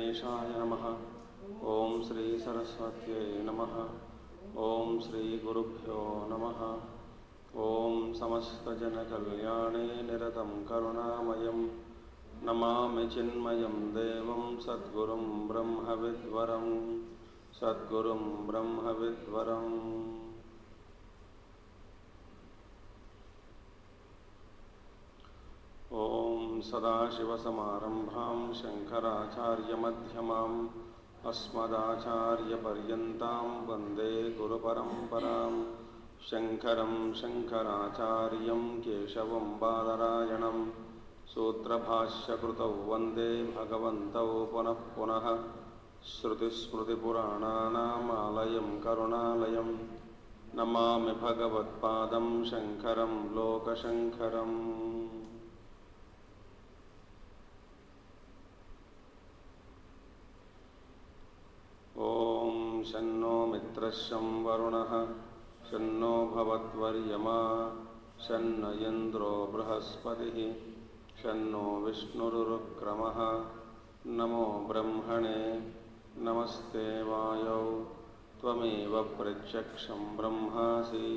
गणेशाय नमः। ओम श्री सरस्वत्यै नमः। ओम श्री गुरुभ्यो नमः। ओम समस्तजनकल्याणे निरतं करुणामयं नमामि चिन्मयं देवं सद्गुरुं ब्रह्मविद्वरं सद्गुरुं ब्रह्मविद्वरम्। ओम सदाशिवसमारंभां शंकराचार्यमध्यमाम् अस्मदाचार्यपर्यन्तां वन्दे गुरुपरम्परां। शंकरं शंकराचार्यं केशवं बादरायणं सूत्रभाष्यकृतौ वन्दे भगवन्तौ पुनः पुनः। श्रुतिस्मृतिपुराणानामालयं करुणालयं नमामि भगवत्पादं शंकरं लोकशंकरम्। ओम शन्नो मित्रशं वरुणः शन्नो भवत्वर्यमा शन्न इन्द्रो बृहस्पतिः शन्नो विष्णुरुक्रमः। नमो ब्रह्मणे नमस्ते वायौ त्वमेव प्रत्यक्षं ब्रह्मासि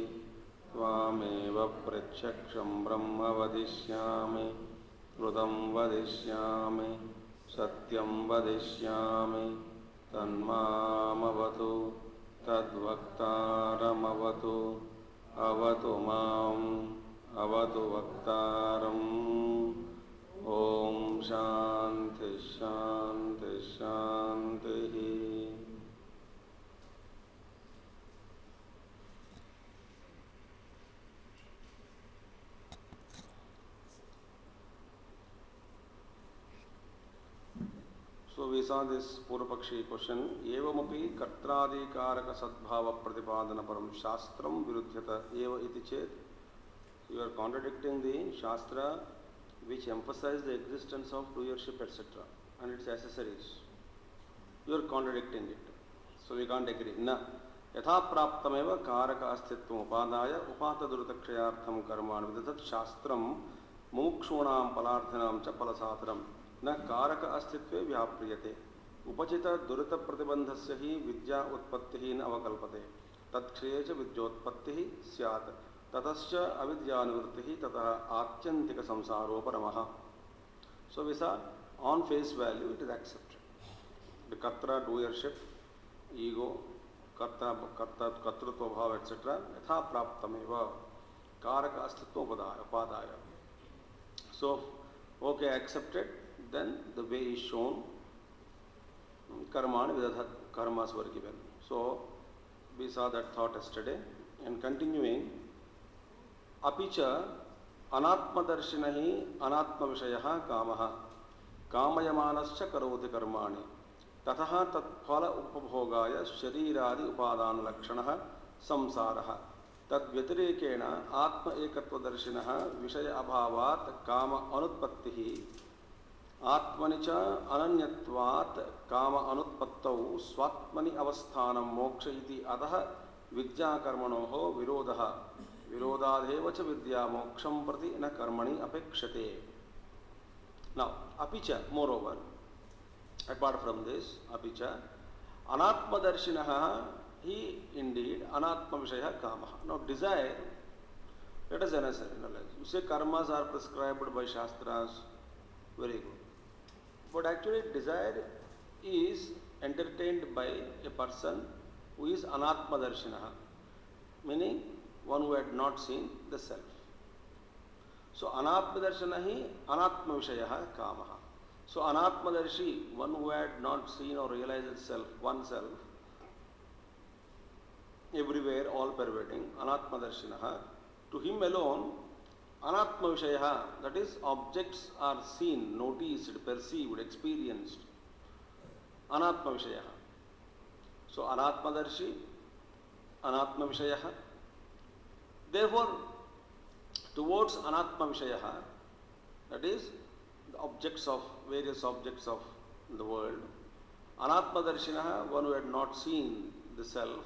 त्वामेव प्रत्यक्षं ब्रह्म वदिष्यामि कृतं वदिष्यामि सत्यं वदिष्यामि तन्मामवतु तद्वक्तारमवतु अवतु माम् अवतु वक्तारम्। ओम शांति शांति शांतिः। So we saw this Purvapakshi question. Evamupi kartraadikaraka sadbhava pratipadana param shastram virudhyata eva iti chet. You are contradicting the shastra which emphasizes the existence of doership etc. and its accessories. You are contradicting it. So we can't agree. Na yatha praptameva karaka astitvam upadaya upatadrutakshayartham karmani vidatat shastram mumukshunam palarthinam cha palasatram न कारक अस्तित्वे व्याप्रियते उपचित दुरित प्रतिबंधस्य ही विद्या उत्पत्तिः न अवकल्पते तत्क्षये च विद्योत्पत्तिः स्यात् ततश्च अविद्यानिवृत्तिः ततः आत्यंतिक संसारो परमः. So we saw on face value it is accepted. The kartra, doership, ego, कर्तृत्व भाव etc. यथा प्राप्तमेव कारक अस्तित्व उपादाय. So okay, accepted. Then the way is shown. Karmani vidadhat, karmas were given. So we saw that thought yesterday. And continuing, apicha anatmadarshinahi anatmavishayah kamaha kamayamanascha karoti karmani tataha tatphala upabhogaya shariradi upadana lakshanah samsarah तद्व्यतिरेकेण आत्म एकत्वदर्शिनः विषय अभावात् काम अनुत्पत्तिः आत्मनि च अनन्यत्वात् काम अनुत्पत्तौ स्वात्मनि अवस्थानं मोक्ष इति अतः विद्याकर्मणोः विरोधः विरोधादेव च विद्या मोक्षं प्रति न कर्मणि अपेक्षते. Now अपि च moreover apart from this अपि च अनात्मदर्शिनः he indeed anatma vishaya kamaha. Now desire, let us analyze. You say karmas are prescribed by shastras, very good. But actually desire is entertained by a person who is anatma darshinaha, meaning one who had not seen the self. So anatma darshanahi anatma vishaya kamaha. So anatma darshi, one who had not seen or realized itself, oneself, everywhere, all pervading, anatma darshinaha, to him alone, anatma vishaya, that is, objects are seen, noticed, perceived, experienced. Anatma vishaya. So anatma darshi, anatma vishaya. Therefore, towards anatma vishaya, that is, the objects of, various objects of the world, anatma darshinaha, one who had not seen the self,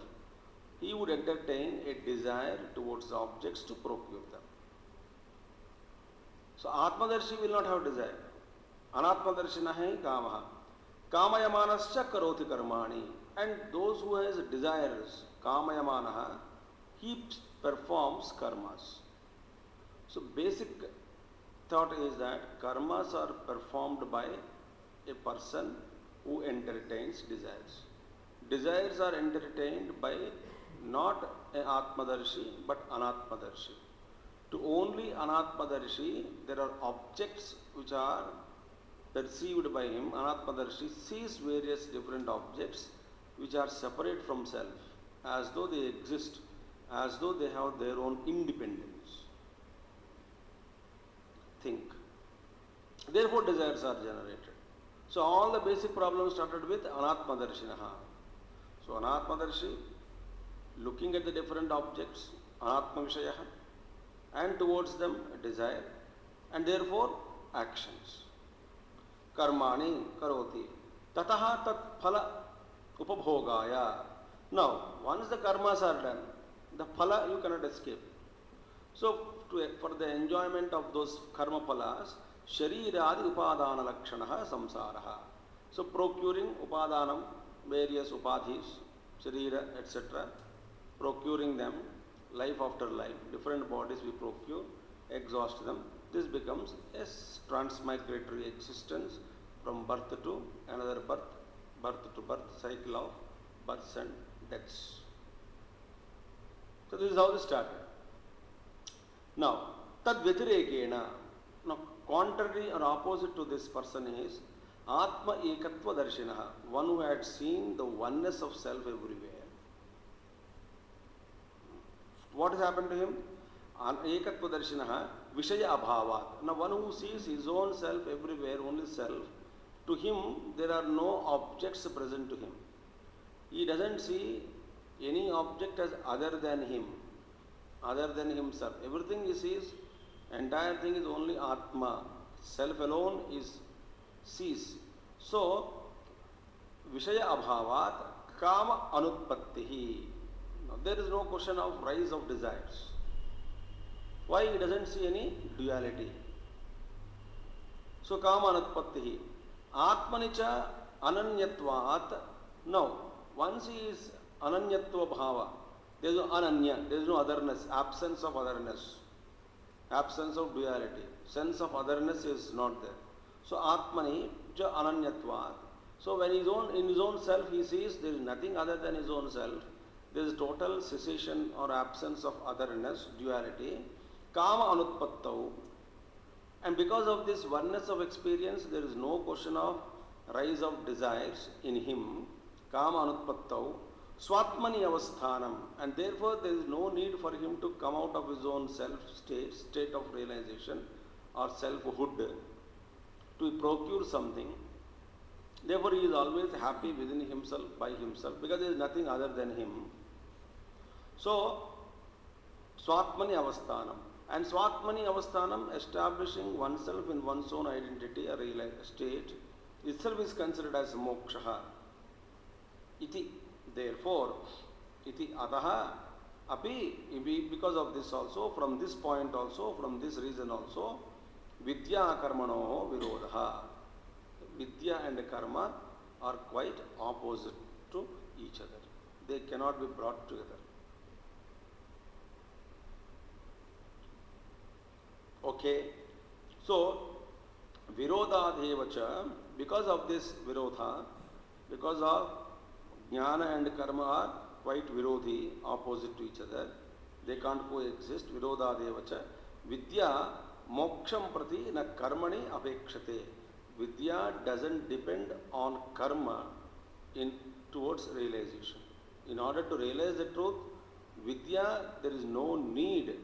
he would entertain a desire towards the objects to procure them. So Atmadarshi will not have desire. Anatmadarshina hai kamaha. Kamayamanascha karoti karmani. And those who has desires, kamayamanaha, he performs karmas. So basic thought is that karmas are performed by a person who entertains desires. Desires are entertained by not an Atmadarshi but Anatmadarshi. To only Anatmadarshi, there are objects which are perceived by him. Anatmadarshi sees various different objects which are separate from self, as though they exist, as though they have their own independence. Think. Therefore, desires are generated. So, all the basic problems started with Anatmadarshinaha. So, Anatmadarshi, looking at the different objects, Anatma Vishayaha, and towards them desire, and therefore actions. Karmani karoti. Tataha tat phala upabhogaya. Now, once the karmas are done, the phala you cannot escape. So, for the enjoyment of those karma phalas, shariradi upadana lakshanaha samsaraha. So, procuring upadanam, various upadhis, sharira, etc., procuring them, life after life, different bodies we procure, exhaust them. This becomes a transmigratory existence from birth to another birth, birth to birth, cycle of births and deaths. So this is how this started. Now, tad vyatirekena, now contrary or opposite to this person is Atma Ekatva Darshinaha, one who had seen the oneness of self everywhere. What has happened to him? Ekatva Darshinaha, Vishaya Abhavat. Now one who sees his own self everywhere, only self, to him there are no objects present to him. He doesn't see any object as other than him, other than himself. Everything he sees, entire thing is only Atma. Self alone is sees. So, Vishaya Abhavat, Kama Anutpattihi. Now, there is no question of rise of desires. Why? He doesn't see any duality. So, Kama Anutpattihi. Atmanicha Ananyatvat. Now, once he is Ananyatva Bhava, there is no Ananya, there is no otherness, absence of otherness, absence of duality, sense of otherness is not there. So Atmani ja Ananyatvat. So when in his own self he sees there is nothing other than his own self, there is total cessation or absence of otherness, duality, Kama Anutpattau. And because of this oneness of experience, there is no question of rise of desires in him, Kama Anutpattau. Swatmani avasthanam, and therefore there is no need for him to come out of his own self state of realization or selfhood to procure something. Therefore he is always happy within himself, by himself, because there is nothing other than him. So, Swatmani avasthanam. And Swatmani avasthanam, establishing oneself in one's own identity or state, itself is considered as moksha. Iti. Therefore, iti ataha api, because of this also, from this point also, from this reason also, vidya karmanoho virodha. Vidya and karma are quite opposite to each other. They cannot be brought together. Okay. So, virodhadevacha, because of this virodha, because of Jnana and karma are quite virodhi, opposite to each other. They can't coexist. Virodhadevacha. Vidya moksham prati na karmani apekshate. Vidya doesn't depend on karma towards realization. In order to realize the truth, Vidya, there is no need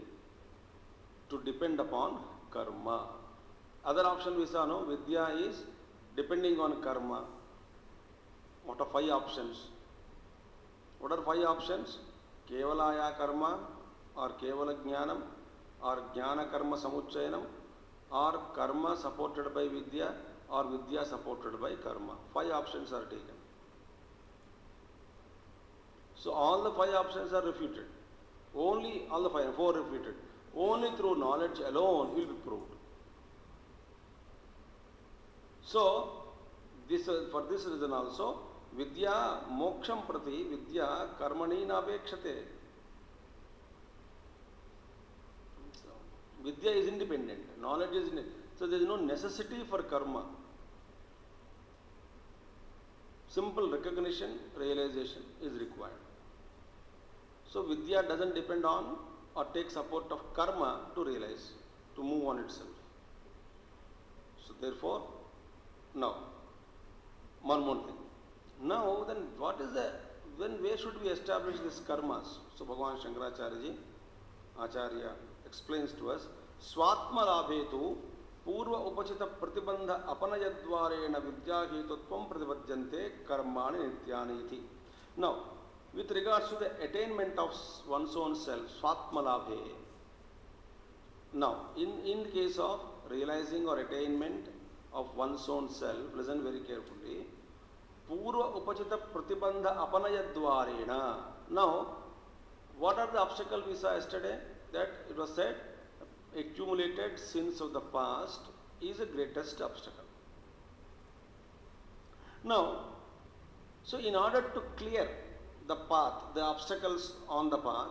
to depend upon karma. Other option we saw, no? Vidya is depending on karma. What are 5 options? What are 5 options? Kevalaya karma, or Kevala jnanam, or jnana karma samuchayanam, or karma supported by vidya, or vidya supported by karma. 5 options are taken. So all the 5 options are refuted. Only all the 4 refuted. Only through knowledge alone will be proved. So This for this reason also, vidya moksham prati vidya karmani napekshate. Vidya is independent, knowledge is independent. So there is no necessity for karma. Simple recognition, realization is required. So vidya doesn't depend on or take support of karma to realize, to move on itself. So therefore, now, one more thing. Now then what is the, where should we establish this karmas? So Bhagavan Shankaracharya ji, Acharya explains to us, Swatma labhetu Purva upachita pratibandha apanayadvarena vidyahetutvam pratibhadyante karmani nityani iti. Now, with regards to the attainment of one's own self, swatmalabhe. Now, in the case of realizing or attainment of one's own self, listen very carefully. Purva upachita pratibandha apanayadvarena. Now, what are the obstacles we saw yesterday? That it was said, accumulated sins of the past is the greatest obstacle. Now, so in order to clear the path, the obstacles on the path,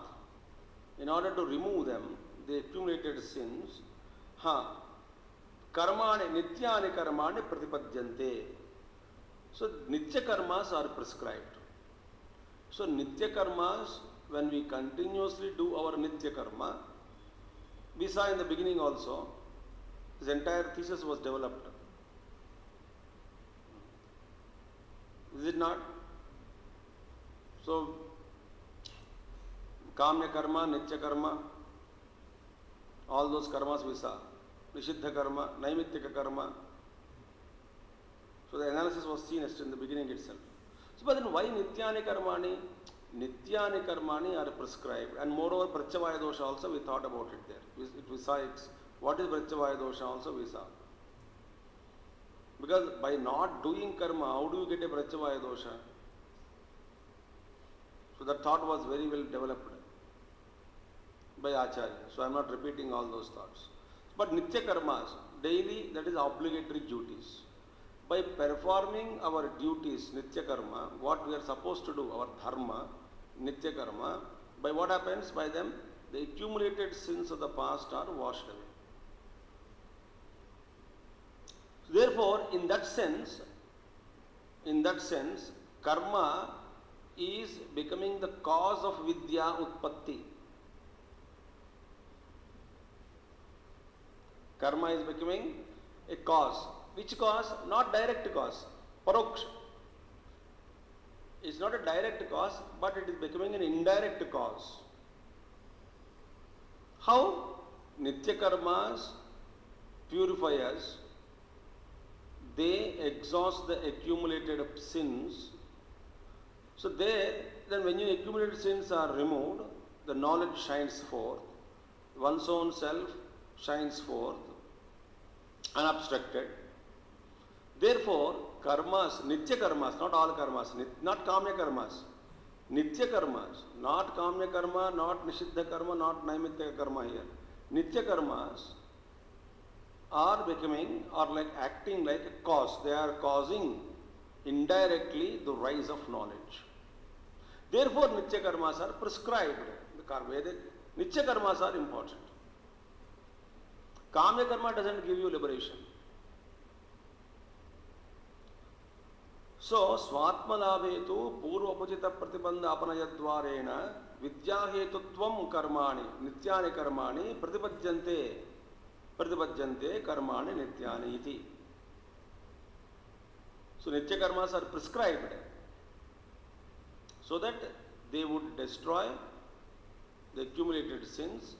in order to remove them, the accumulated sins, karmani, nityani karmani pratipadyante. So, nitya karmas are prescribed. So, nitya karmas, when we continuously do our nitya karma, we saw in the beginning also, this entire thesis was developed. Is it not? So, kamya karma, nitya karma, all those karmas we saw. Nishiddha karma, naimittika karma. So the analysis was seen in the beginning itself. So but then why nityani karmani? Nityani karmani are prescribed, and moreover prachavaya dosha also we thought about it there. We saw it. What is prachavaya dosha also we saw. Because by not doing karma, how do you get a prachavaya dosha? So that thought was very well developed by Acharya. So I am not repeating all those thoughts. But nitya karmas, daily, that is obligatory duties. By performing our duties, nitya karma, what we are supposed to do, our dharma, nitya karma, by what happens? By them, the accumulated sins of the past are washed away. Therefore, in that sense, karma is becoming the cause of vidya utpatti. Karma is becoming a cause. Which cause? Not direct cause. Paroksha. It's not a direct cause, but it is becoming an indirect cause. How? Nitya karmas purify us. They exhaust the accumulated sins. So then when your accumulated sins are removed, the knowledge shines forth. One's own self shines forth, unobstructed. Therefore, karmas, nitya karmas, not all karmas, not kamya karmas, nitya karmas, not kamya karma, not nishiddha karma, not naimitya karma here. Nitya karmas are becoming, or like acting like a cause. They are causing indirectly the rise of knowledge. Therefore, nitya karmas are prescribed. The Vedic nitya karmas are important. Kamya karma doesn't give you liberation. So, swatmalabhetu purvapachita pratibandha apanayadvarena vidyahetutvam karmani, nityani karmani pratibhadyante karmani nityani iti. So, nitya karmas are prescribed so that they would destroy the accumulated sins,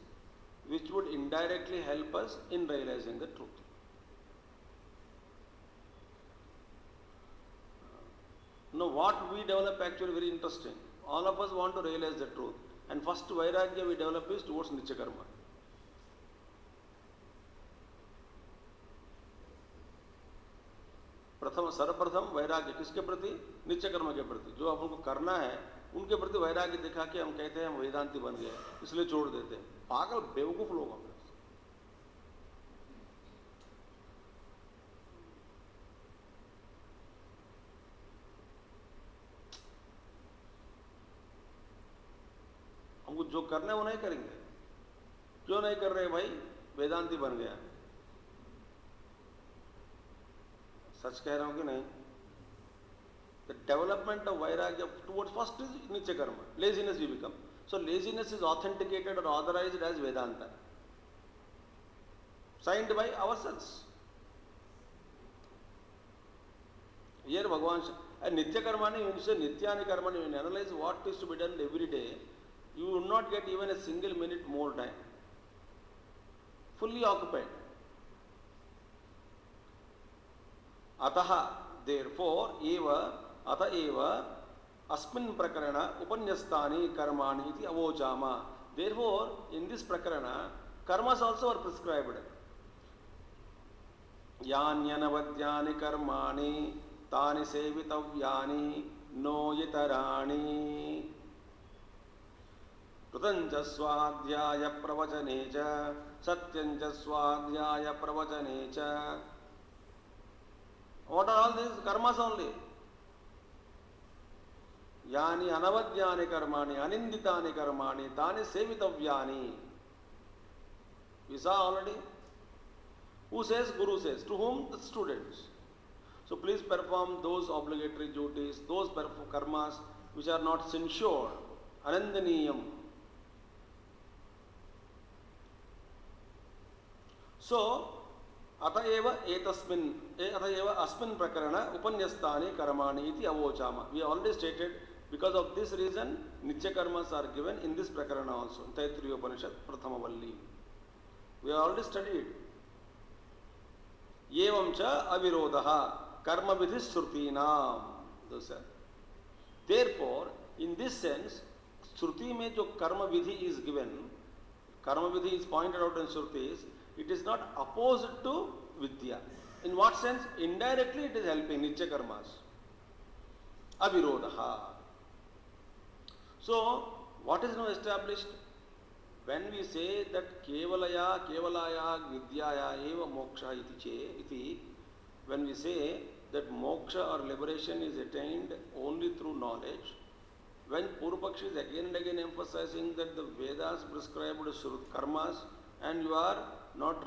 which would indirectly help us in realizing the truth. Now, what we develop actually very interesting. All of us want to realize the truth. And first vairagya we develop is towards nitya karma. सर्वप्रथम वैराग्य किसके प्रति? नित्य कर्म के प्रति. जो अपन को करना है उनके प्रति वैराग्य दिखा के हम कहते हैं हम वेदांती बन गए, इसलिए छोड़ देते हैं. पागल बेवकूफ लोग हम. जो करना है वो नहीं करेंगे। क्यों नहीं कर रहे भाई? वेदांती बन गया। सच कह रहा हूं कि नहीं? The development of vairagya towards first is nitya karma, laziness we become. So laziness is authenticated और authorised as Vedanta, signed by ourselves. Here Bhagavan, Nitya Karmani, when you say Nityani Karmani, when you analyze what is to be done every day, you will not get even a single minute more time. Fully occupied. Ataha, therefore, ata eva, asmin prakarana, upanyastani karmani iti avochama. Therefore, in this prakarana, karmas also are prescribed. Yanyanavadyani karmani तानि सेवितव्यानि no यितराणि कृतञ्च स्वाध्याय प्रवचने च सत्यञ्च स्वाध्याय प्रवचने च। What are all these karmas only? यानि अनवद्यानि कर्माणि अनिंदितानि कर्माणि तानि सेवितव्यानि। We saw already. Who says? Guru says. To whom? The students. So please perform those obligatory duties, those karmas which are not censured, anandaniyam. So, atayeva asmin prakarana upanyastani karmani iti avochama. We have already stated, because of this reason, nitya karmas are given in this prakarana also, Taittiriya Upanishad, Prathama Valli. We have already studied. Evam cha avirodaha. Karma vidhi shrutinam. Therefore, in this sense, Shruti mein jo karma vidhi is given, karma vidhi is pointed out in Shrutis, it is not opposed to Vidya. In what sense? Indirectly it is helping Nitya karmas. Avirodaha. So, what is now established? When we say that kevalaya vidyaya eva moksha iti, when we say that moksha or liberation is attained only through knowledge, when Purvapakshi is again and again emphasizing that the Vedas prescribed karmas and you are not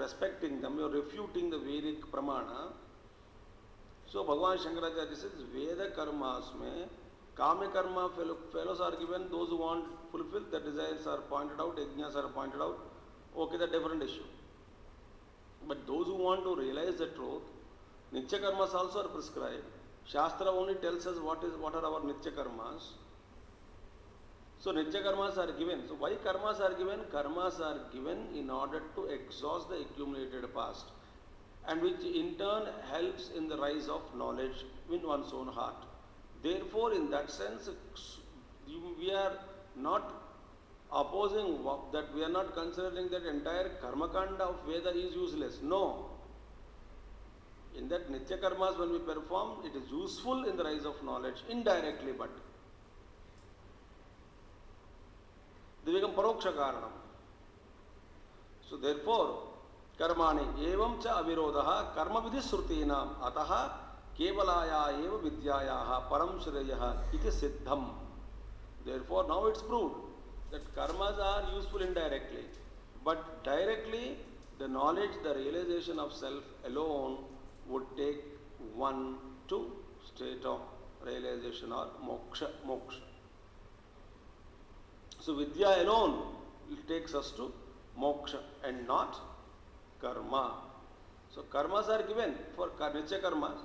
respecting them, you are refuting the Vedic pramana. So Bhagavan Shankaracharya says, Veda karmas mein Kama karma fellows are given, those who want fulfilled, the desires are pointed out, yajnas are pointed out. Okay, that's a different issue. But those who want to realize the truth, Nitya karmas also are prescribed. Shastra only tells us what are our Nitya karmas. So Nitya karmas are given. So why karmas are given? Karmas are given in order to exhaust the accumulated past, and which in turn helps in the rise of knowledge in one's own heart. Therefore, in that sense, we are not opposing that, we are not considering that entire karmakanda of Veda is useless. No. In that Nitya karmas when we perform, it is useful in the rise of knowledge, indirectly but. They become paroksha karanam. So therefore, karmani evam cha avirodaha karma vidhi srutinam ataha kevalaya eva vidyayaha param shreyaha iti siddham. Therefore, now it's proved that karmas are useful indirectly, but directly the knowledge, the realization of self alone would take one to state of realization or moksha. So Vidya alone takes us to moksha and not karma. So karmas are given for Nitya karmas.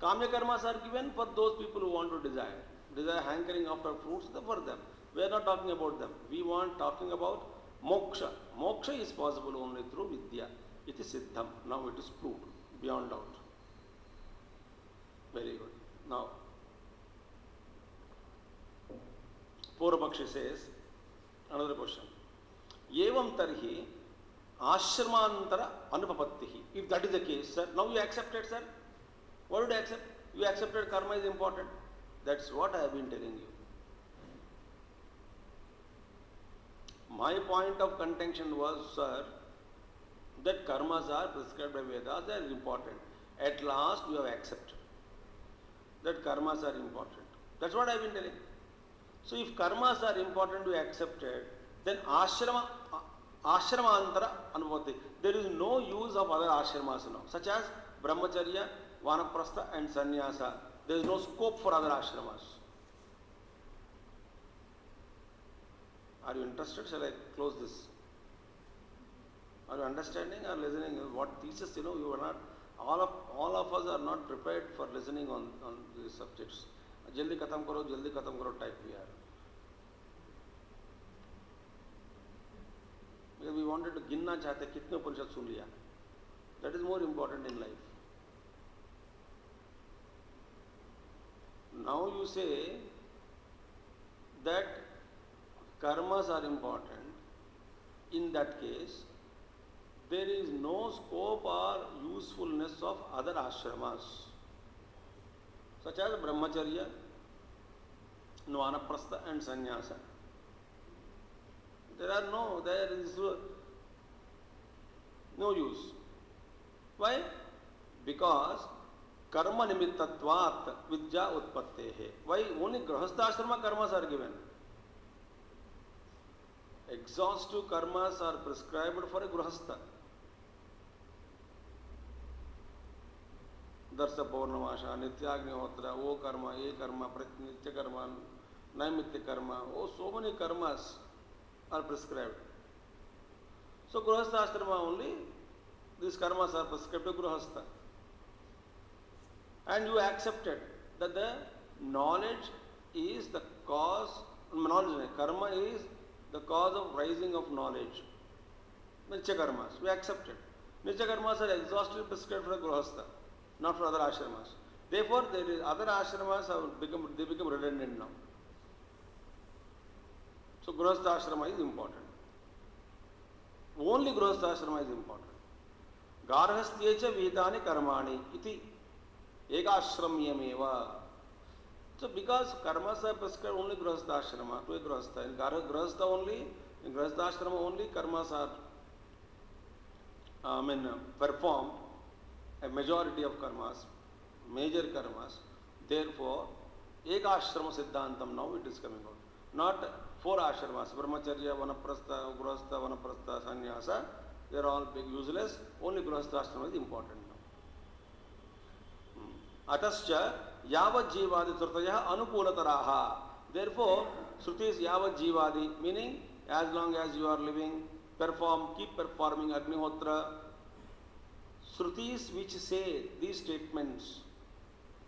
Kamya karmas are given for those people who want to desire hankering after fruits, for them. We are not talking about them. We want talking about moksha. Moksha is possible only through Vidya. It is siddham. Now it is proved beyond doubt. Very good. Now, Purvapakshi says, another question. Evam tarhi ashramantara anupapattihi. If that is the case, sir, now you accepted, sir. What did you accept? You accepted karma is important. That's what I have been telling you. My point of contention was, sir, that karmas are prescribed by Vedas, they are important. At last you have accepted that karmas are important. That's what I have been telling. So if karmas are important to be accepted, then ashramantara anubhati. There is no use of other ashramas now, such as brahmacharya, vanaprastha and sannyasa. There is no scope for other ashramas. Are you interested? Shall I close this? Are you understanding or listening? What thesis, you are not, all of us are not prepared for listening on these subjects. Jaldi khatam karo type we are. Because we wanted to ginna chahte kitne upanishad sun liya. That is more important in life. Now you say that karmas are important. In that case, there is no scope or usefulness of other ashramas, such as brahmacharya, vanaprastha and sannyasa. There is no use. Why? Because karma nimittatvat vidya utpattehe. Why? Only grahastha karmas are given. Exhaustive karmas are prescribed for a grahastha. Darsa Paurnamasha, Nityagnihotra, O karma, E karma, Nitya karma, Naimitya karma, so many karmas are prescribed. So Grahastha Ashrama only, these karmas are prescribed to Grahastha. And you accepted that the knowledge is the cause, karma is the cause of rising of knowledge. Nitya karmas, we accepted. Nitya karmas are exhaustively prescribed for Grahastha, not for other ashramas. Therefore, there is other ashramas become redundant now. So Grahastha ashrama is important. Only Grahastha ashrama is important. Garhastyecha vidani karmani iti ekashramyameva. So because karmas are prescribed only Grahastha ashrama, to a Grahastha. In Grahastha only, in Grahastha ashrama only karmas are performed, a majority of karmas, major karmas. Therefore, ekashrama siddhantam now it is coming out. Not 4 ashramas, brahmacharya, vanaprastha, grahastha, vanaprastha, sannyasa, they are all big useless. Only grahastha ashrama is important now. Atascha yavat jivadi trutaya anukulataraha. Therefore, Shrutis yavat jivadi, meaning as long as you are living, keep performing Agnihotra. Shrutis which say these statements,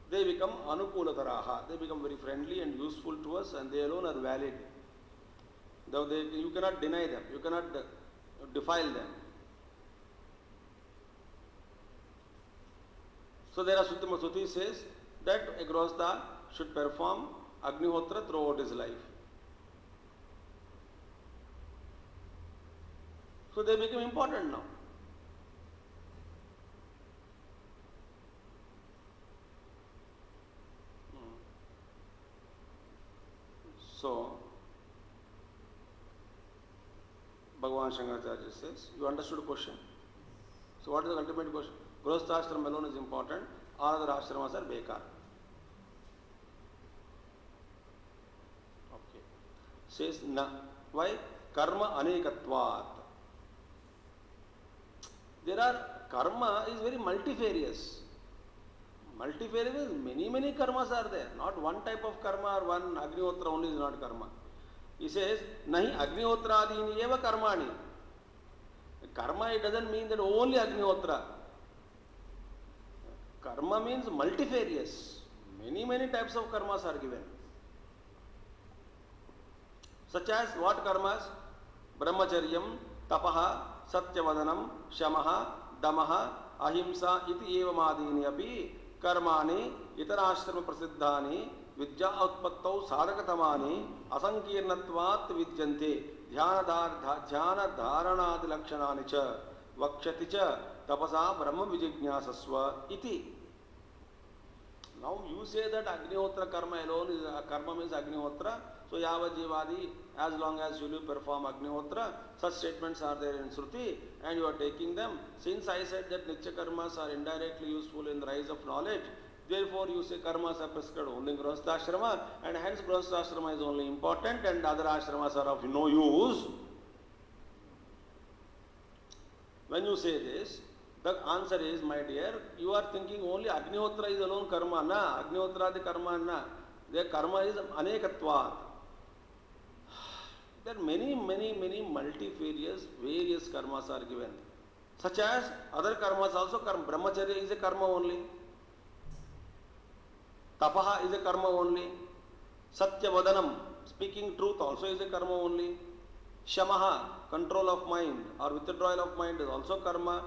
they become anukulataraha. They become very friendly and useful to us, and they alone are valid. Though you cannot deny them, you cannot defile them. So there are Shruti says that a Grahastha should perform Agnihotra throughout his life. So they become important now. So, Bhagavan Shankaracharya says, you understood the question? So what is the ultimate question? Grahastha ashrama alone is important, all other ashramas are bekar. Okay. Says, na. Why? Karma anekatvat. Karma is very multifarious. Multifarious means many karmas are there. Not one type of karma or one Agnihotra only is not karma. He says, nahi Agnihotra adini eva karmani. Karma, it doesn't mean that only Agnihotra. Karma means multifarious. Many types of karmas are given. Such as what karmas? Brahmacharyam, tapaha, satyavadanam, shamaha, damaha, ahimsa iti evamadini api karmani itarashrama prasiddhani vidya utpattau sadhakatamani asankirnatvat vidyante dhyana dharanadi lakshanani cha vakshati cha tapasa brahma vijijñasasva iti. Now you say that Agnihotra karma alone is karma means Agnihotra. So yavat jivadi, as long as you perform Agnihotra, such statements are there in Shruti and you are taking them. Since I said that Nitya karmas are indirectly useful in the rise of knowledge, Therefore, you say karmas are prescribed only in Grihastha ashrama, and hence Grihastha ashrama is only important and other ashramas are of no use. When you say this, the answer is, my dear, you are thinking only Agnihotra is alone karma, na. Agnihotra the karma, na. The karma is anekatvat. There are many multifarious, various karmas are given. Such as other karmas also, brahmacharya is a karma only. Tapaha is a karma only. Satyavadanam, speaking truth also is a karma only. Shamaha, control of mind or withdrawal of mind is also karma.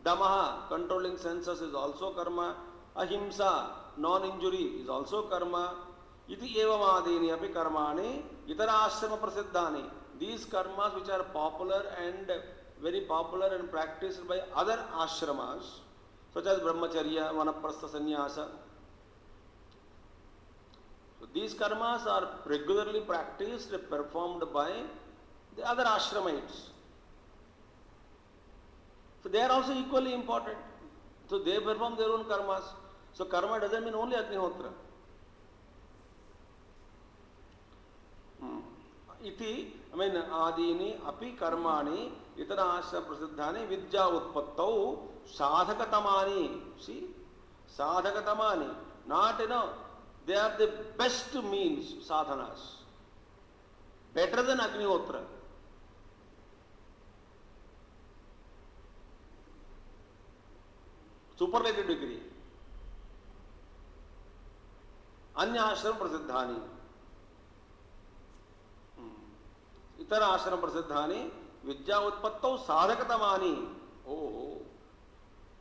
Damaha, controlling senses is also karma. Ahimsa, non-injury is also karma. Iti evamadini api karmani itara ashrama prasiddhani. These karmas which are popular and very popular and practiced by other ashramas, such as brahmacharya, vanaprastha sannyasa. So these karmas are regularly practiced, performed by the other ashramites. So they are also equally important. So they perform their own karmas. So karma doesn't mean only Agnihotra. Iti, adini api karmani itara ashra prasiddhani vidya utpattau sadhakatamani. See? Sadhakatamani. Not, they are the best means, sadhanas. Better than Agnihotra. Superlative degree. Anya ashram prasiddhani. Itara ashram prasiddhani vidya utpattau sadhakatamani. Oh,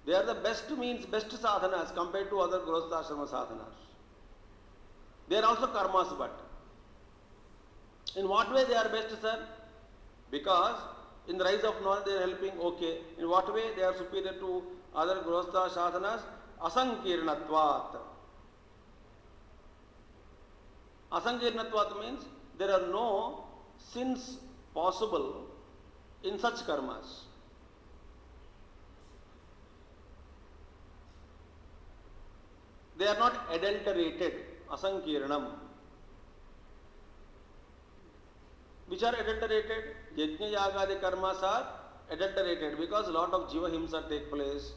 they are the best means, best sadhanas compared to other grihastha ashrama sadhanas. They are also karmas, but in what way they are best, sir? Because in the rise of knowledge they are helping, okay. In what way they are superior to other grihastha sadhanas? Asankirnatvat. Asankirnatvat means there are no sins possible in such karmas. They are not adulterated. Asankirnam. Which are adulterated? Yajna yagadi karmas are adulterated because a lot of jiva himsa take place,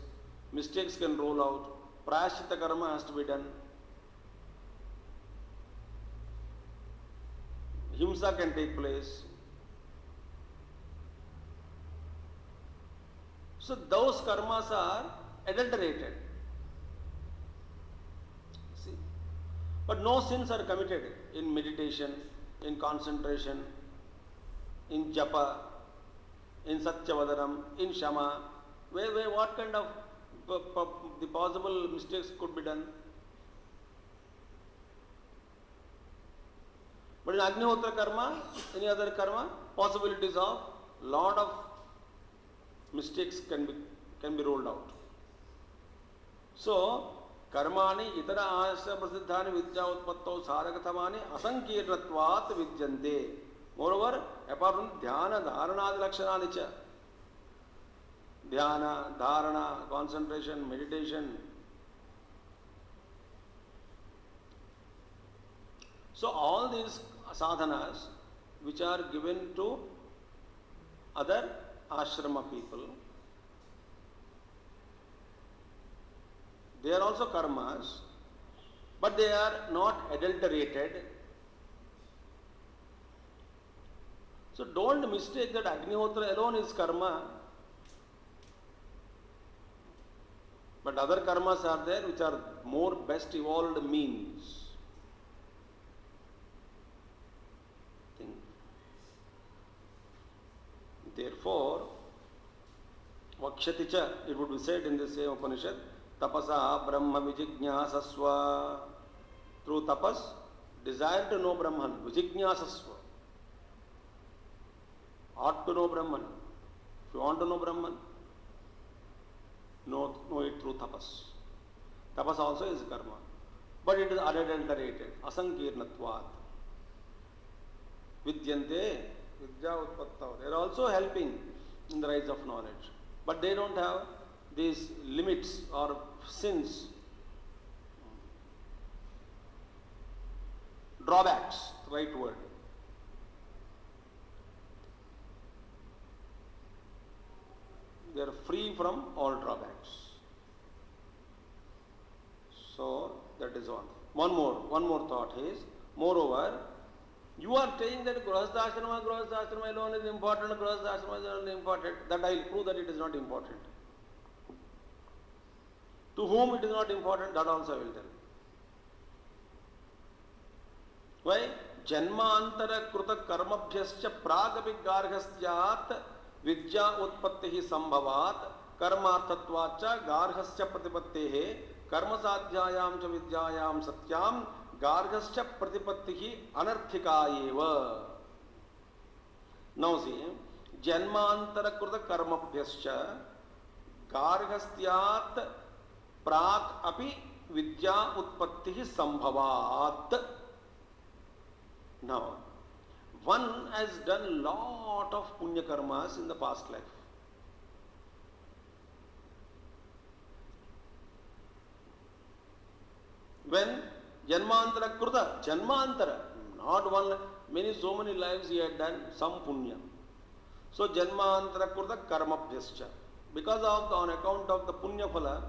mistakes can roll out, prayashita karma has to be done, himsa can take place. So those karmas are adulterated. See? But no sins are committed in meditation, in concentration, in japa, in satyavadanam, in shama. Where what kind of the possible mistakes could be done? But in Agnihotra karma, any other karma, possibilities of lot of mistakes can be rolled out. So, karmani itara ashra prasiddhani vidya utpattau sadhakatamani asankirnatvat vidyante. Moreover, apart from dhyana, dharanadi lakshanani cha. Dhyana, dharana, concentration, meditation. So all these sadhanas which are given to other ashrama people, they are also karmas, but they are not adulterated. So don't mistake that Agnihotra alone is karma, but other karmas are there which are more best evolved means. Therefore, Vakshati cha, it would be said in the same Upanishad, Tapasa Brahma Vijijñāsasva. Through tapas, desire to know Brahman, Vijijñāsasva. Ought to know Brahman. If you want to know Brahman, know it through tapas. Tapas also is karma. But it is unadulterated, asankirnatvat. Vidyante, vidya utpattau. They are also helping in the rise of knowledge. But they don't have these limits or sins. drawbacks, right word. They are free from all drawbacks. So that is one. One more thought is, moreover, you are saying that Grihastha Ashrama alone is important, Grihastha Ashrama is only important. That I will prove that it is not important. To whom it is not important, that also I will tell. Why? Janmantara kruta karmabhyascha pragapi garhastyat vidya utpattihi sambhavat karmarthatvacha garhasya pratipattehe karma sadhyayam cha vidyayam satyam garhasya pratipattihi anarthika eva. Now see, janmantara kruta karmabhyascha garhastyat prag api vidya utpattihi sambhavat. Now, one has done lot of punya karmas in the past life. When janmantara kruta, janmantara, not one, so many lives he had done some punya. So janmantara kruta karmabhyascha. Because of on account of the punya phala,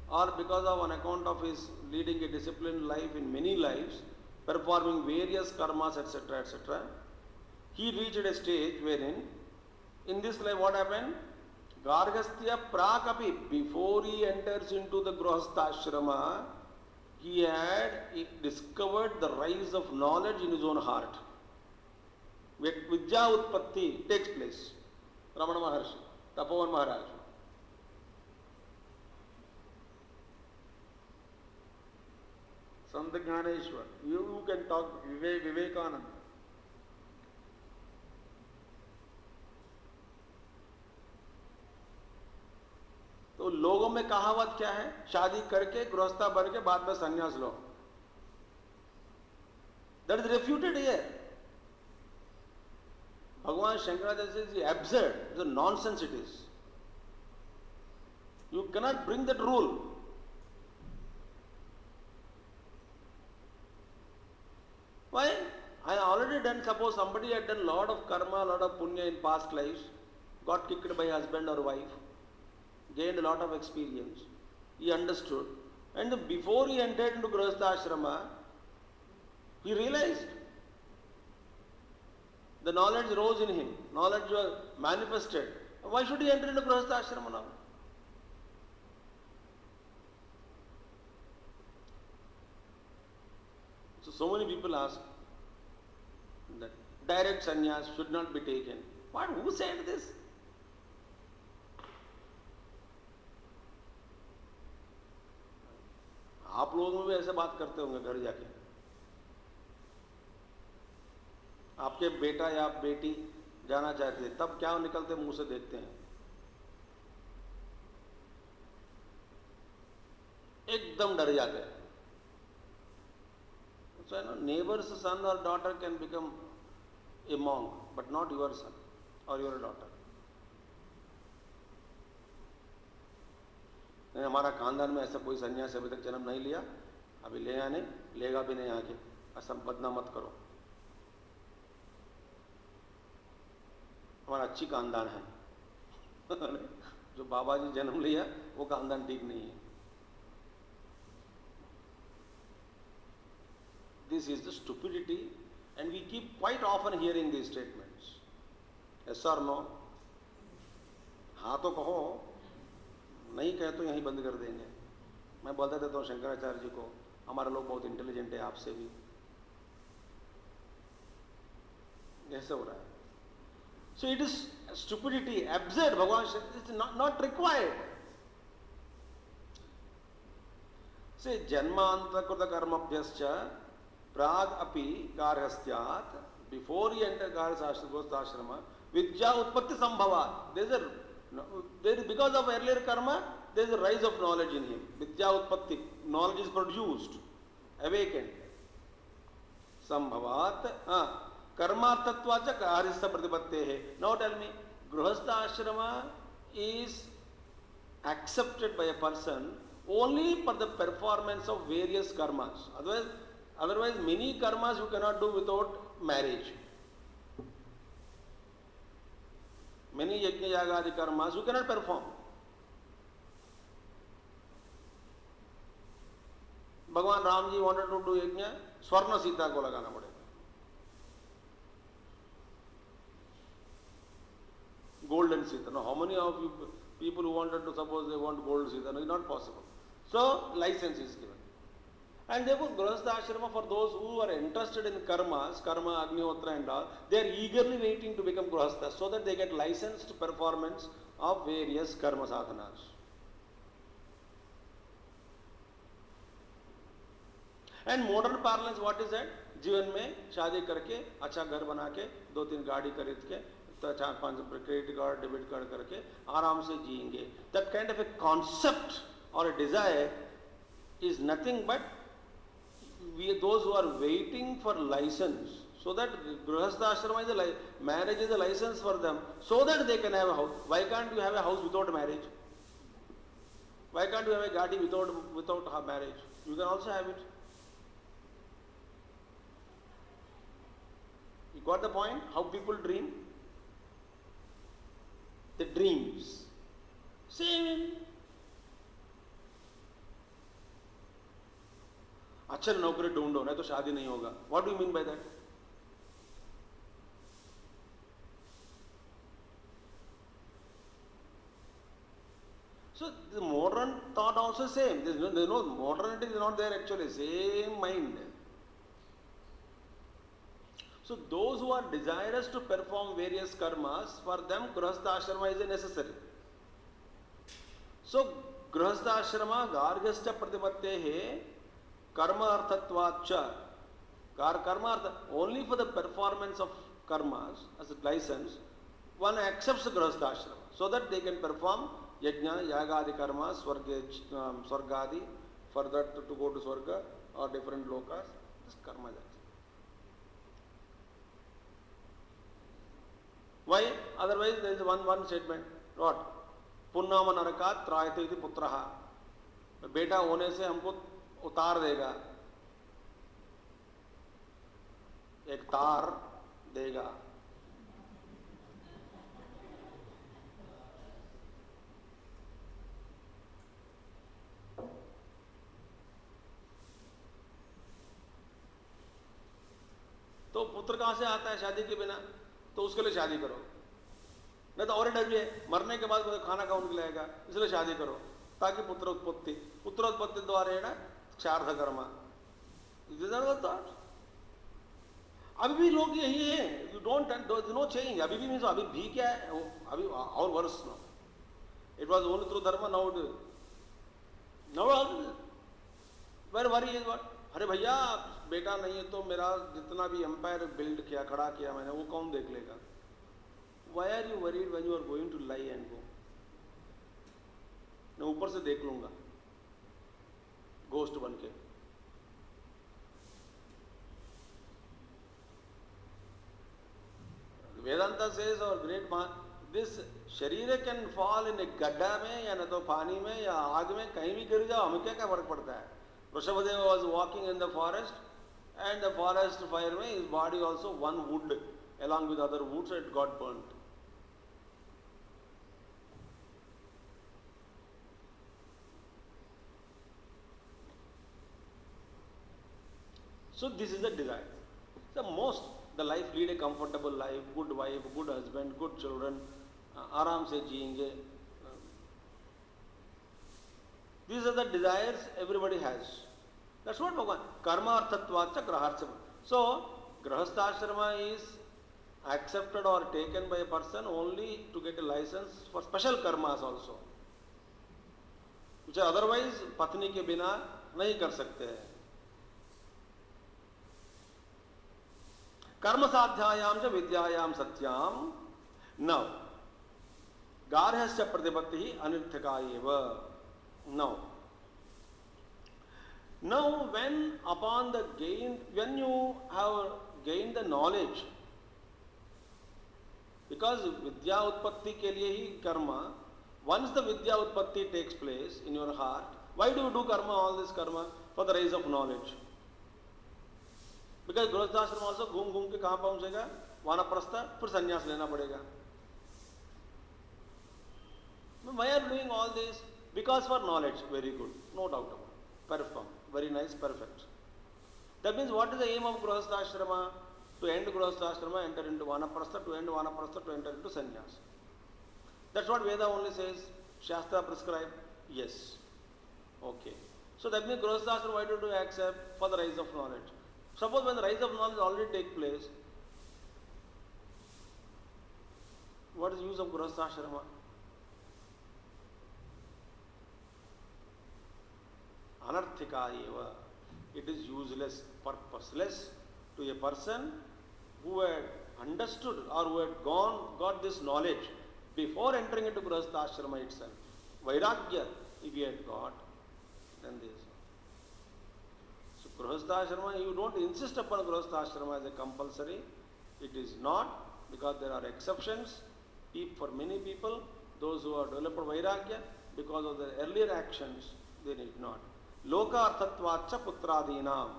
or because of on account of his leading a disciplined life in many lives, performing various karmas, etc., etc., he reached a stage wherein, in this life what happened? Garhastya prakapi, before he enters into the Grihastha Ashrama, he had discovered the rise of knowledge in his own heart. Vidya Utpatti takes place. Ramana Maharshi, Tapovan Maharaj. Sant Jnaneshwar, you can talk Vivekananda. तो लोगों में कहावत क्या है? शादी करके गृहस्था बन के बाद में संन्यास लो. That is refuted here. Bhagavan Shankaracharya says it's absurd. It's a nonsense it is. You cannot bring that rule. Why? I already done, suppose somebody had done lot of karma, lot of punya in past lives, got kicked by husband or wife, gained a lot of experience, he understood, and before he entered into Grihastha Ashrama, he realized the knowledge rose in him, knowledge was manifested. Why should he enter into Grihastha Ashrama now? So many people ask that direct sannyas should not be taken. What? Who said this? आप लोग में भी ऐसे बात करते होंगे घर जाके. आपके बेटा या बेटी जाना चाहते हैं, तब क्या निकलते मुंह से देखते हैं? एकदम डर जाते हैं. So, neighbor's son or daughter can become a monk, but not your son or your daughter. नहीं, हमारा खानदान में ऐसा कोई सन्यासी अभी तक जन्म नहीं लिया, अभी ले आने, लेगा भी नहीं आगे. ऐसा बदनाम मत करो. हमारा अच्छी खानदान है. जो बाबा जी जन्म लिया वो खानदान ठीक नहीं है. This is the stupidity, and we keep quite often hearing these statements. Yes or no? हाँ तो कहो, नहीं कहे तो यहीं बंद कर देंगे. मैं बोलता देता हूँ शंकराचार्य जी को, हमारे लोग बहुत इंटेलिजेंट है, आपसे भी. ऐसे हो रहा है. So it is stupidity, absurd. Bhagavan said it is not required. Say janmantara kruta karmabhyascha prag api garhastyat, before he entered Grihastha Ashrama, vidya utpatti sambhavat. There is, because of earlier karma, there is a rise of knowledge in him. Vidya utpatti, knowledge is produced, awakened. Sambhavat, karmarthatvacha garhasya pratipattehe. Now tell me, Grihastha Ashrama is accepted by a person only for the performance of various karmas. Otherwise, Otherwise, many karmas you cannot do without marriage. Many yajna yagadi karmas you cannot perform. भगवान Ram ji wanted to do यज्ञ, स्वर्ण सीता को लगाना पड़ेगा. Golden Sita. Now, how many of you people who wanted to, suppose they want gold Sita? No, it's not possible. So, license is given. And therefore, Grihastha Ashrama, for those who are interested in karmas, karma, Agnihotra and all, they are eagerly waiting to become Grihastha so that they get licensed performance of various karma sadhanas. And modern parlance, what is that? जीवन में शादी करके अच्छा घर बना के 2-3 गाड़ी खरीद के 4-5 क्रेडिट कार्ड डेबिट कार्ड करके आराम से जिएंगे. That kind of a concept or a desire is nothing but those who are waiting for license, so that Grihastha Ashrama is marriage is a license for them, so that they can have a house. Why can't you have a house without marriage? Why can't you have a gaadi without marriage? You can also have it. You got the point? How people dream? The dreams. Same. अच्छा नौकरी ढूंढो नहीं तो शादी नहीं होगा. What do you mean by that? So the modern thought also same. There's no modernity is not there actually. Same mind. So those who are desirous to perform various karmas, for them Grihastha Ashrama is necessary. So Grihastha Ashrama Gargyascha Pratipattehe Karma Arthatvacha. Karma Artha, only for the performance of karmas as a license, one accepts the Grihastha Ashrama so that they can perform yajna, yagadi karma, swargadi, for that to go to swarga or different lokas. This karma is. Why? Otherwise there is one statement. What? Punnama narakat trayate iti putraha. बेटा होने से हमको उतार देगा, एक तार देगा. तो पुत्र कहां से आता है शादी के बिना? तो उसके लिए शादी करो. नहीं तो और डर भी है, मरने के बाद खाना कौन खिलाएगा, इसलिए शादी करो ताकि पुत्रोत्पत्ति द्वारा क्षार्थ कर्मा. अभी भी लोग यही है. You don't know change. अभी भी मीन्स अभी भी क्या है, अभी और वर्ष no. It was only through dharma. Now where worry is what? अरे भैया बेटा नहीं है तो मेरा जितना भी एम्पायर बिल्ड किया, खड़ा किया मैंने, वो कौन देख लेगा? Why are you worried when you are going to lie and go? मैं ऊपर से देख लूंगा घोस्ट बन के. Vedanta says or great man, this शरीर can fall in a गड्ढा में या न तो पानी में या आग में, कहीं भी गिर जाओ, हमें क्या फर्क पड़ता है? Vrishabhadeva was walking in the forest and the forest fire में his body also one wood along with other woods it got burnt. So this is the desire. The life, lead a comfortable life, good wife, good husband, good children, आराम से जिएंगे. These are the desires everybody has. That's what Bhagavan. Karma arthatvacha graharcham. So Grihastha Ashrama is accepted or taken by a person only to get a license for special karmas also, which otherwise पत्नी के बिना नहीं कर सकते हैं. कर्म साध्यायाम च विद्यायाम सत्याम. Now गार्हस्य प्रतिपत्ति अनिर्थका एव. Now when upon the gain, when you have gained the knowledge, because vidya utpatti ke liye hi karma, once the vidya utpatti takes place in your heart, why do you do karma, all this karma? For the rise of knowledge. Because grihasthashrama also घूम घूम के कहां पहुंचेगा? वानप्रस्थ, फिर संन्यास लेना पड़ेगा. Why are you doing all this? Because for knowledge. Very good, no doubt about it. Perform, very nice, perfect. That means what is the aim of grihastha to end grihastha ashrama, enter into vanaprastha, to end vanaprastha, to enter into sannyas. That's what Veda only says. Shastra prescribe. Yes. Okay. So that means grihastha ashrama, why do you accept? For the rise of knowledge. Suppose when the rise of knowledge already take place, what is the use of grihastha ashrama? Anarthika eva. It is useless, purposeless to a person who had understood or who had got this knowledge before entering into grihastha ashrama itself. Vairagya, if he had got, then this. So grihastha ashrama, you don't insist upon grihastha ashrama as a compulsory. It is not, because there are exceptions. For many people, those who have developed vairagya, because of their earlier actions, they need not. Loka arthatvacha putradinam.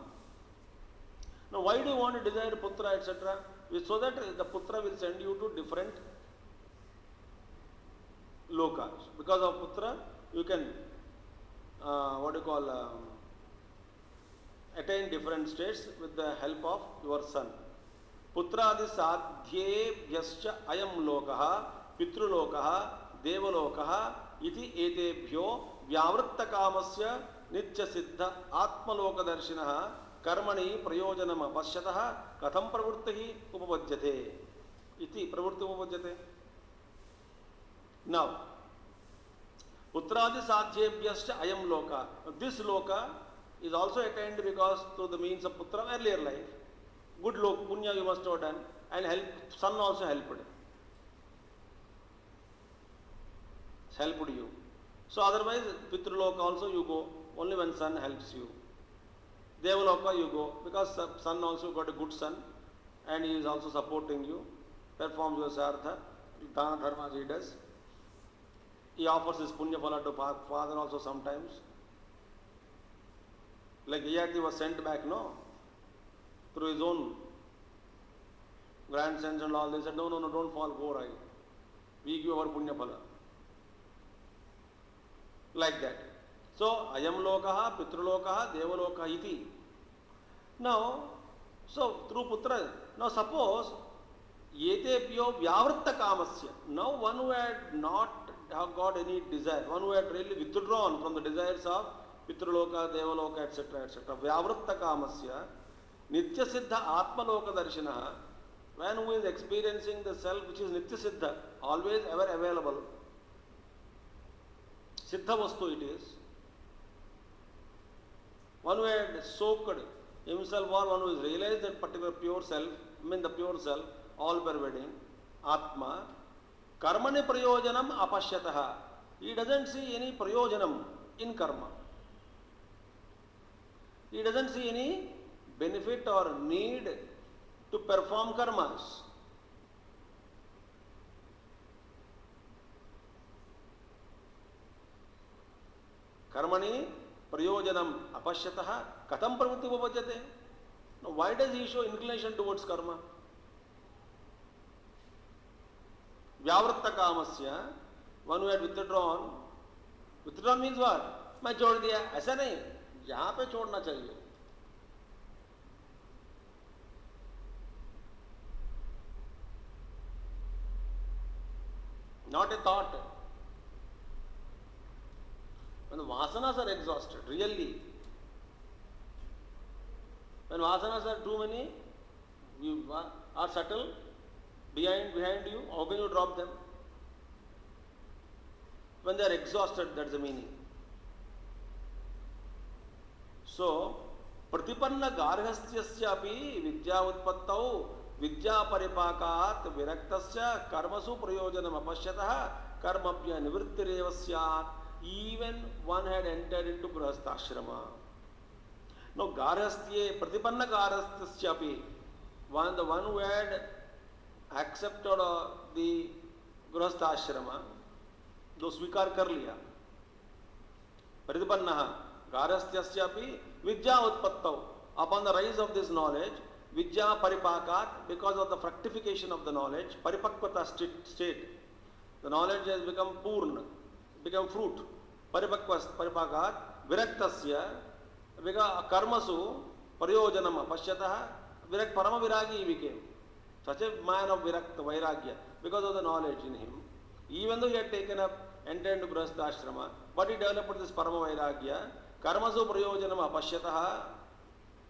Now, why do you want to desire putra, etc.? So that the putra will send you to different lokas. Because of putra, you can, attain different states with the help of your son. Putradi sadhyebhyascha ayam lokaha, pitrulokaha, devalokaha, iti etebhyo vyavritta kamasya nitya siddha atmalokadarshinaha karmani prayojanam apashyatah katham pravurtihi upapajyate. Iti pravurti upapajyate. Now, putradi sadhyebhyascha ayam loka. This loka is also attained because through the means of putra earlier life. Good loka, punya you must have done, and help, son also helped you. So otherwise, Pitraloka also you go, only when son helps you. Devaloka you go, because son also got a good son, and he is also supporting you, performs your sartha, dana dharmas he does. He offers his punya phala to father also sometimes. Like Yayati was sent back, no? Through his own grandsons and all, they said, no, don't fall, go right. We give our punya phala. Like that. So, ayam lokaha, pitrulokaha, devalokaha iti. Now, so through putra, now suppose, yetebhyo vyavritta kamasya. Now one who had not got any desire, one who had really withdrawn from the desires of pitruloka, devaloka, etc., etc. Vyavritta kamasya, nitya siddha atmaloka darshinaha. One who is experiencing the self which is nitya siddha, always ever available. Siddha vastu it is. One who had soaked himself, or one who has realized that particular pure self, the pure self, all pervading, Atma, karmani prayojanam apashyataha. He doesn't see any prayojanam in karma. He doesn't see any benefit or need to perform karmas. Karmani prayojanam apashyatah katham pravritti upapajyate. Now, why does he show inclination towards karma? Vyavritta kamasya, one who had withdrawn. Withdrawn means what? मैं छोड़ दिया, ऐसा नहीं, यहाँ पे छोड़ना चाहिए. Not a thought. When the vasanas are exhausted, really, when vasanas are too many, you are subtle, behind you, how can you drop them? When they are exhausted, that's the meaning. So, Pratipanna garhastyasya api vidya utpattau vidya paripakat viraktasya karmasu prayojanam apashyatah karmapya nivrittireva syat. Even one had entered into grihastha ashrama. Now, garhastye, Pratipanna garhastyasya api, the one who had accepted the grihastha ashrama, जो स्वीकार कर लिया, प्रतिपन्नः गारहस्थ्यस्यापि विद्या उत्पत्तौ, upon the rise of this knowledge, Vidya paripakat, because of the fructification of the knowledge, paripakvata state, the knowledge has become purna, become fruit. Paripakat, viraktasya, because karmasu, paryojanam, pashyatah, parama viragi he became. Such a man of virakta, vairagya, because of the knowledge in him. Even though he had taken up, entered into Grihastha ashrama, but he developed this parama vairagya, karmasu prayojanam apashyatah,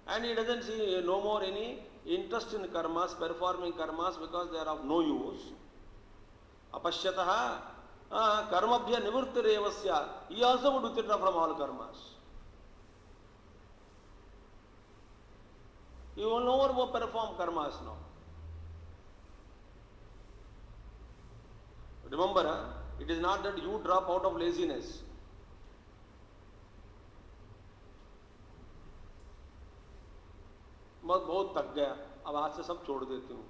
and he doesn't see no more any interest in karmas, performing karmas, because they are of no use. Apashyatah, karmabhya nivurtirevasya, he also would withdraw from all karmas. He will no more perform karmas now. Remember, it is not that you drop out of laziness. मैं बहुत थक गया, अब आज से सब छोड़ देती हूँ.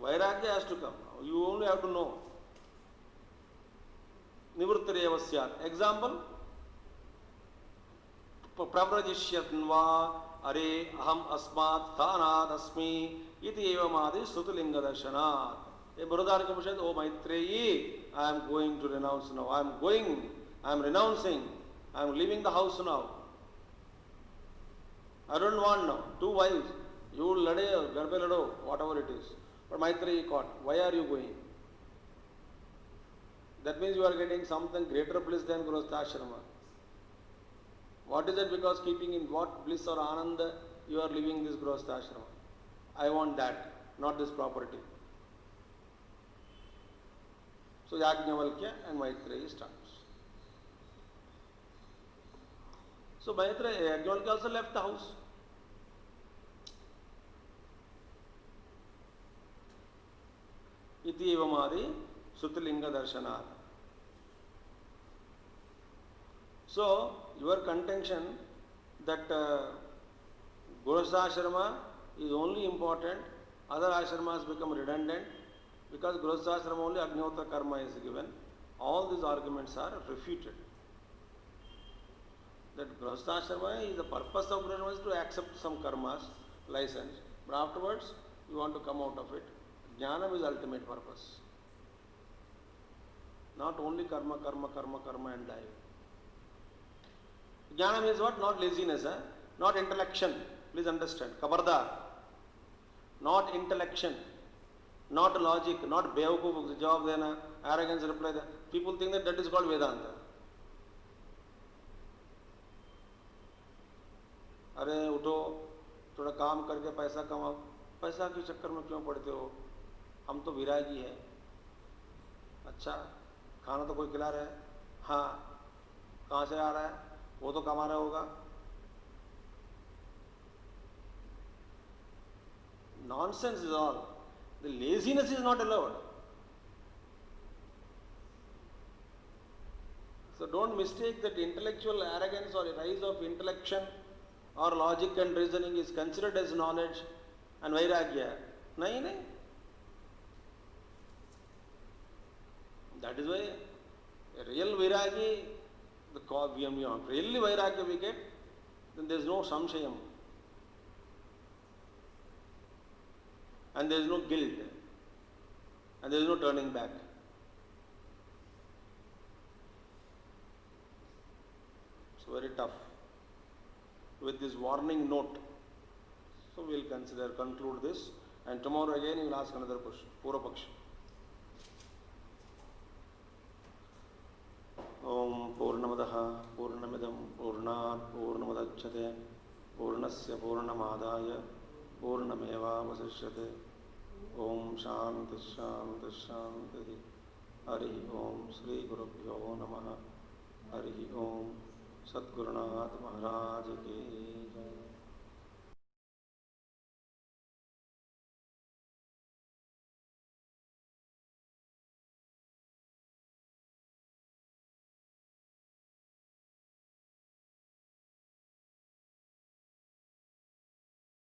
वैराग्य has to come. You only have to know. निवृत्तिरेव स्यात्. Example, प्रव्रजिष्यन्वा अरे अहम अस्मात् स्थानात् अस्मि इति एवमादि श्रुतिलिंग दर्शनात्. ये बृहदारण्यक उपनिषद, ओ Maitreyi, I am going to renounce now. I am renouncing. I am leaving the house now. I don't want now 2 wives. You lade, garbe lado, whatever it is. But Maitreyi caught. Why are you going? That means you are getting something greater bliss than Grihastha ashrama. What is it? Because keeping in what bliss or ananda you are living this Grihastha ashrama. I want that, not this property. So Yajnavalkya and Maitreyi starts. So Yajnavalkya also left the house. Iti evamadi Sutilinga Darshanat. So your contention that Grihastha ashrama is only important, other ashramas become redundant, because Grihastha ashrama only Agnihotra karma is given. All these arguments are refuted. That Grihastha ashrama is the purpose of Grihastha is to accept some karmas, license, but afterwards you want to come out of it. Jnanam is ultimate purpose. Not only karma and die. Jnanam is what? Not laziness, not intellection. Please understand. Kabardar. Not intellection, not logic, not Beokuf, jawab dena, arrogance, reply. People think that is called Vedanta. अरे उठो, थोड़ा काम करके पैसा कमाओ. पैसा के चक्कर में क्यों पड़ते हो? हम तो विरागी है. अच्छा, खाना तो कोई खिला रहा है. हाँ, कहाँ से आ रहा है? वो तो कमा रहा होगा. Nonsense is all. The laziness is not allowed. So don't mistake that intellectual arrogance or a rise of intellection or logic and reasoning is considered as knowledge and vairagya. Nahi. That is why a real vairagi, really vairagya we get, then there is no samshayam. And there is no guilt. And there is no turning back. It's very tough. With this warning note, so we will conclude this, and tomorrow again we will ask another question. Pura Paksha. Om Purnamadaha Purnamidam Purnat Purnamadachyate Purnasya Purnamadaya Purnameva Vasishyate. Om Shanti Shanti Shanti. Hari Om Sri Gurubhyo Namaha. Hari Om Satgurunath Maharaj Ki Jai.